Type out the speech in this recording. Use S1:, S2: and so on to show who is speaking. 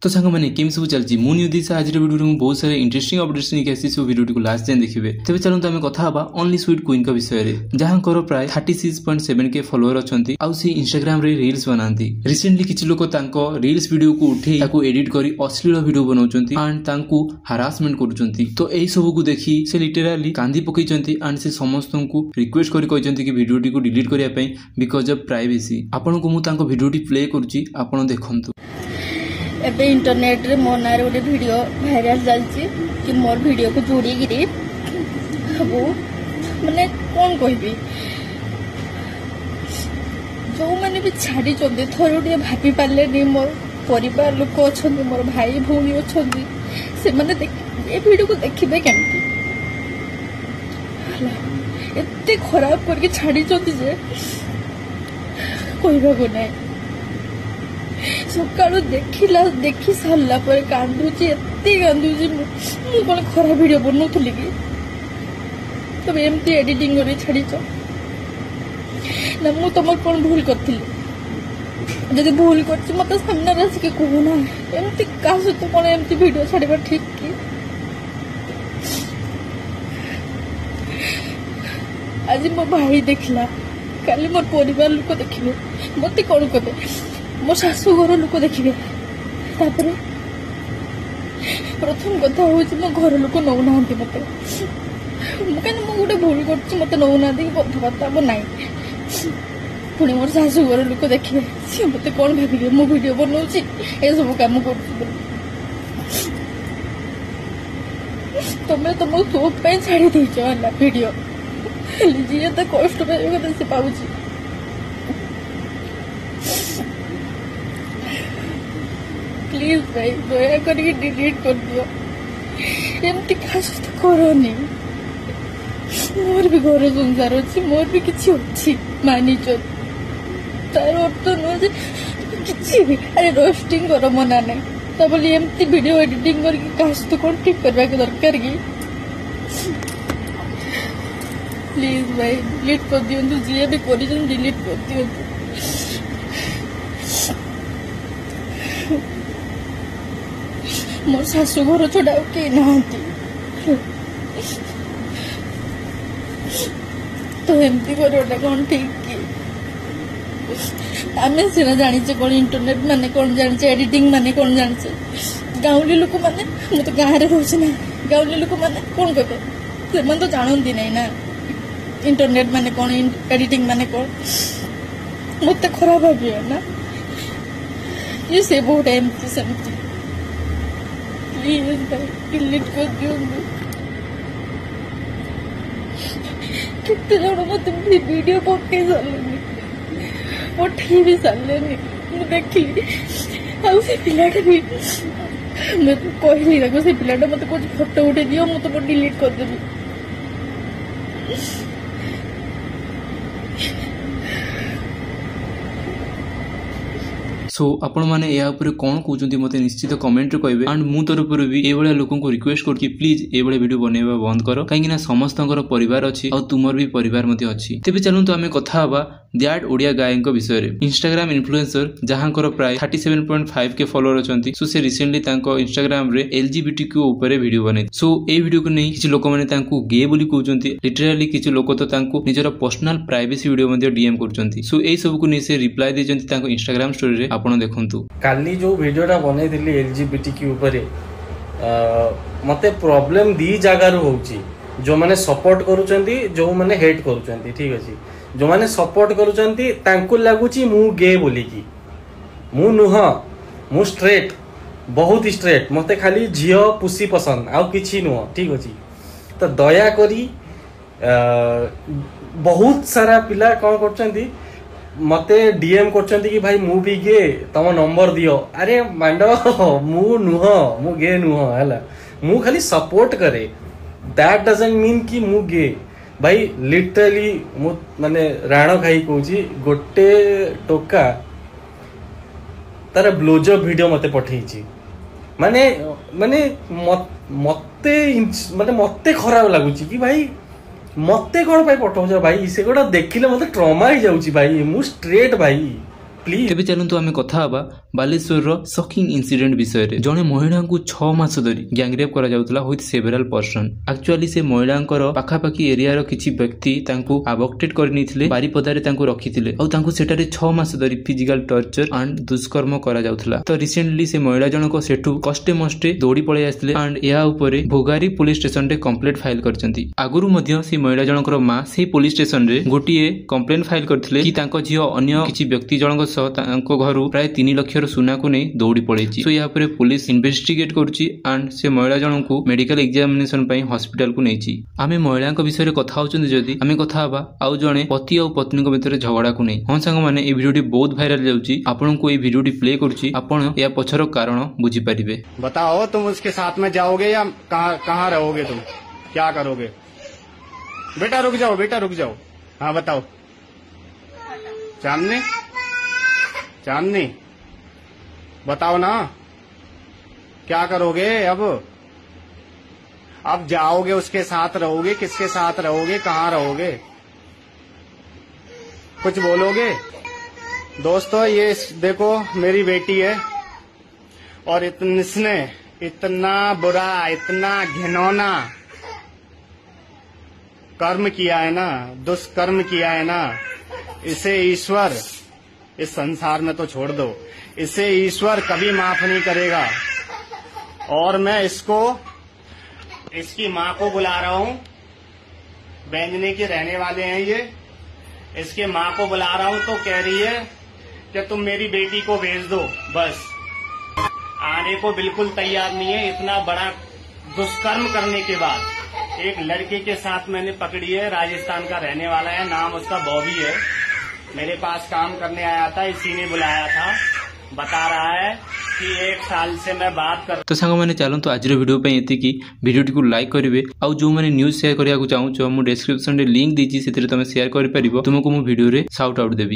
S1: तो सांग मैंने केम सब चलती मु न्यूज आज वीडियो में बहुत सारे इंटरेस्टिंग अपडेट्स नहीं आसी सब वीडियो को लास्ट जाए देखिए। तेज चलते आम कथा ओनली स्वीट क्वीन का विषय में जहाँ प्राय 36.7K फॉलोअर अच्छा आउ इंस्टाग्राम रे रील्स बनाती। रिसेंटली किसी लोग रील्स वीडियो को उठे एडिट कर अश्लील वीडियो बनाऊंट एंड हारासमेंट करुँच। तो यही सब को देखी से लिटराली कांदी पकई एंड से समस्त को रिक्वेस्ट कर वीडियो को डिलीट करने बिकॉज ऑफ प्राइवेसी। आपन को मुझे वीडियो प्ले करुँची आपण देखंतु।
S2: एबे इंटरनेट रे मोर नारे गोटे वीडियो भाइराल चलची कि मोर वीडियो को जोड़ी गिरी वो माने कौन कहबी जो मैंने भी छाड़ी चंदी थोड़े गोटे भाभी पारे नहीं मोर परिवार लोक अच्छा मोर भाई भौणी अच्छा से माने ये वीडियो को देखिए केमती एते खराब करके छाड़ी चंदी जे कहबा को नहीं। सकाळु देखी सारा पर कांदुची एते कांदुची मु कोन खराब वीडियो बनौथली कि तब एमती एडिटिंग करी छाड़ी ना मु तुम कौन भूल करथिली जदि भूल करछि मत सामने रस के कहूना एमती का सहित कौन एमती वीडियो छाड़बा ठीक कि आज मो भाई देखला काली मोर परिवार लोक देखिबे मते कौन कहबे मो शाशु घर लोक देखिए। प्रथम कथा हूँ मो घर लोक नौना मत कहीं गोटे भूल कर मत नौना कथबार्ता हम ना पुणी मोर शाशु घर लोक देखिए सी मत कौन भाविए मो वीडियो बनाऊँ ये सब कम कर तुम्हें तुम सोप छाड़ी देच है वीडियो जी तो कष्ट पाइबा से पाऊँ प्लीज भाई दया करके डिलीट कर दियो एमती खास करनी मोर भी घर संसार अच्छी मोर भी किसी अच्छी मानिच तार अर्थ नुह कि भी अरे रोस्टिंग कर मना नहीं तो बोली एमती वीडियो एडिटिंग करके खास तो कौन ठीक करवा के दरकार कि प्लीज भाई डिलीट कर दियो जी भी कर डिलीट कर दियो। मोर शाशु घर छड़ा कई ना तो एमती करवाटा कौन ठीक कि आम सीना जाचे कौन इंटरनेट माने कौन जाने एडिटिंग माने कौन जाने गाँवली लोक मैंने मुझे तो गाँव रोचे ना गाँवली लोक मैंने कौन कहे से तो जानती नहीं ना इंटरनेट माने कौन एडिटिंग माने कौन मत खराब भाव ना ये से बहुत एमती सेमती प्लीज भाई डिलीट कर दियो। कितने जन मत वीडियो पकई सारे पठे भी सारे मुझे देखिली से पिलाटा भी मैं कहली से पिलाटा मत कौन फोटो उठे दियो मुझे तुम डिलीट करदेवी
S1: सो आपण मैंने या कौन कहते मत निश्चित कमेंट कहे एंड मु तरफ भी ये लोक रिक्वेस्ट कर प्लीज ये वीडियो बनवा बंद कर कहीं समस्त परिवार अच्छी और तुमर भी परिवार अच्छी। तेज चलते आम कथा दैट ओडिया गाय विषय में इंस्टाग्राम इन्फ्लुएंसर जहाँ प्राय 37.5K फॉलोअर अच्छा सो से रिसेंटली इंस्टाग्राम रे LGBTQ ऊपर वीडियो बने। सो ये वीडियो को नहीं किसी लोक मैंने गे बोली कहते लिटराली किसी लोक तो निजर पर्सनल प्राइवेसी वीडियो डीएम कर। सो यही सब को नहीं से रिप्लाई देते इंस्टाग्राम स्टोरी रे आपण देखंतु।
S3: काली जो वीडियोटा बनैथिली LGBTQ ऊपर मते प्रॉब्लम दी जगार होउची जो माने सपोर्ट करूचंती जो माने हेट करूचंती ठीक अछि जो माने सपोर्ट करूचंती तांको लागुची मु गे बोली की मु नुह मु स्ट्रेट बहुत स्ट्रेट मते खाली झियो पुसी पसंद आ किछि नुह ठीक अछि। तो दया करी बहुत सारा पिला कोन करचंती मते डीएम करचंती कि भाई मु भी गे तम नंबर दियो अरे मांडो मु नुह मु गे नुह हला मु खाली सपोर्ट करे दैट डजंट मीन कि मु गे भाई लिटरली मु माने राणो खाई कहूची गोटे टोका तार ब्लोजअप वीडियो मते पठेइची माने माने मते माने मते खराब लागुची कि भाई मते कौन भाई पठाऊच भाई से गोटा देखिले मते ट्रॉमा ही जाउची भाई मु स्ट्रेट भाई प्लीज।
S1: तेज चलतु आम कथा बालेश्वर शॉकिंग इंसिडेंट विषय रे जने महिला को 6 मास धरी गैंगरेप करा जाउतला विथ सेवरल पर्सन। एक्चुअली से महिलांकर पाखापाखी एरिया रो किछि व्यक्ति तांको अबॉक्टेड करनिथिले बारीपदारे तांको रखिथिले और तांको सेटारे 6 मास धरी फिजिकल टॉर्चर एंड दुष्कर्म करा जाउतला। तो रिसेंटली से महिला जनक सेठू कष्टे मष्टे दौड़ी पळै आस्थिले एंड या ऊपर भोगारी पुलिस स्टेशन रे कंप्लेंट फाइल करचंती। आगुरु मध्य से महिला जनकर मां से पुलिस स्टेशन रे गोटिए कंप्लेंट फाइल करथिले कि तांको झियो अन्य किछि व्यक्ति जनक सह तांको घरु प्राय 3 लाख रो सुना को नै दौड़ी पळैछि। सो या ऊपर पुलिस इन्वेस्टिगेट करूछि एंड से महिला जनकू मेडिकल एग्जामिनेशन पई हॉस्पिटल को नैछि। आमे महिलांक विषय रे कथा होचंदी जदी आमे कथा हबा आउ जणे पति और पत्नी को भितर झगड़ा को नै। हम संग माने ए वीडियोटी बहुत वायरल जाउछि आपन को ए वीडियोटी प्ले करूछि आपन या पछरो कारण बुझी परिबे।
S4: बताओ तुम उसके साथ में जाओगे या कहां रहोगे, तुम क्या करोगे? बेटा रुक जाओ, बेटा रुक जाओ। हाँ बताओ चांदनी, चांदनी बताओ ना क्या करोगे? अब जाओगे उसके साथ रहोगे, किसके साथ रहोगे, कहाँ रहोगे? कुछ बोलोगे? दोस्तों ये देखो मेरी बेटी है और इसने इतना बुरा, इतना घिनौना कर्म किया है ना, दुष्कर्म किया है ना, इसे ईश्वर इस संसार में तो छोड़ दो, इसे ईश्वर कभी माफ नहीं करेगा। और मैं इसकी माँ को बुला रहा हूँ, बैंजने के रहने वाले हैं ये, इसके माँ को बुला रहा हूँ तो कह रही है कि तुम मेरी बेटी को भेज दो, बस आने को बिल्कुल तैयार नहीं है। इतना बड़ा दुष्कर्म करने के बाद एक लड़के के साथ मैंने पकड़ी है, राजस्थान का रहने वाला है, नाम उसका बॉबी है, मेरे पास काम करने आया था, इसी ने बुलाया था, बता रहा है कि 1 साल से मैं बात कर।
S1: तो सांग मैंने चलतु आज वीडियो पे एतिकी वीडियोटी को लाइक करेंगे आउ जो मैंने न्यूज शेयर करने चाहूँ मु डिस्क्रिप्शन रे लिंक दीची से तुम शेयर कर पारिबो, तुमको मु वीडियो रे शाउट आउट देबी।